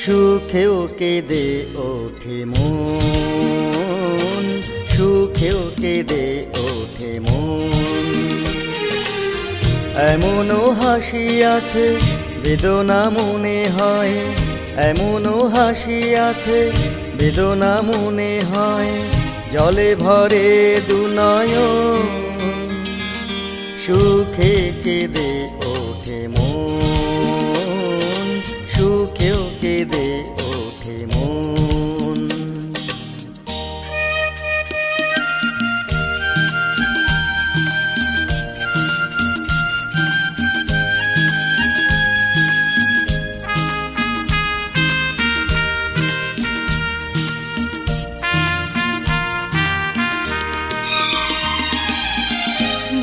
সুখেও কেঁদে ওঠে মন, সুখেও কেঁদে ওঠে মন। এমনও হাসি আছে বেদনা মনে হয়, এমনও হাসি আছে বেদনা মনে হয়, জলে ভরে দুনয়ন। সুখে কেঁদে ওঠে মন, সুখেও কেঁদে ওঠে মন।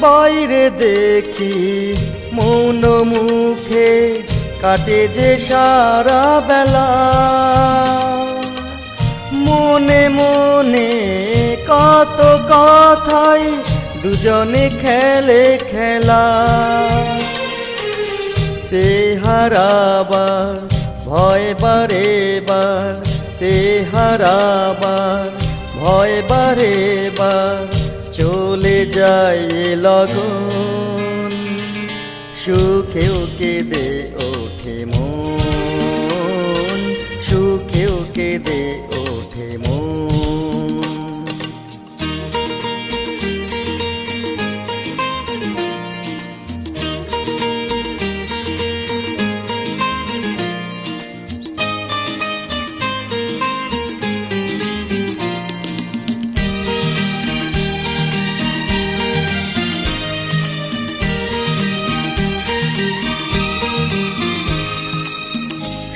বাইরে দেখি মৌন মুখে কাটে যে সারা বেলা, মনে মনে কত কথাই দুজনে খেলে খেলা। তেহারাবার ভয় বারে বার, তেহারাবার ভয় বারে বার, চলে যায় লগন। সুখেও কেঁদে ওঠে মন, সুখেও কেঁদে ওঠে মন।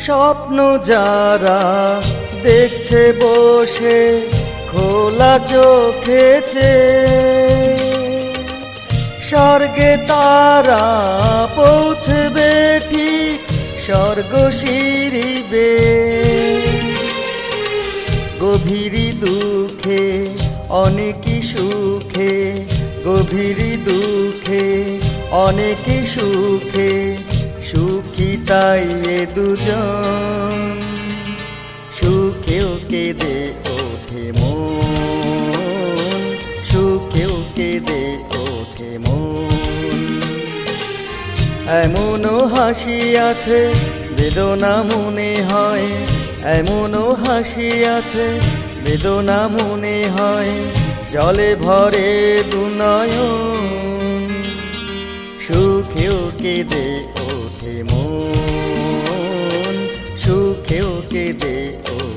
স্বপ্ন যারা দেখছে বসে খোলা চোখেছে, স্বর্গে তারা পৌঁছবে ঠিক স্বর্গ সিঁড়িবে। গভীরি দুঃখে অনেকই সুখে, গভীরি দুঃখে অনেকই সুখে, সুখী তাই এ দুজন। সুখেও কেঁদে ওঠে মন, সুখেও কেঁদে ওঠে মন। এমনও হাসি আছে বেদনা মনে হয়, এমনও হাসি আছে বেদনা মনে হয়, জলে ভরে দুনয়ন। সুখেও কেঁদে ওঠে মন, সুখেও কেঁদে ওঠে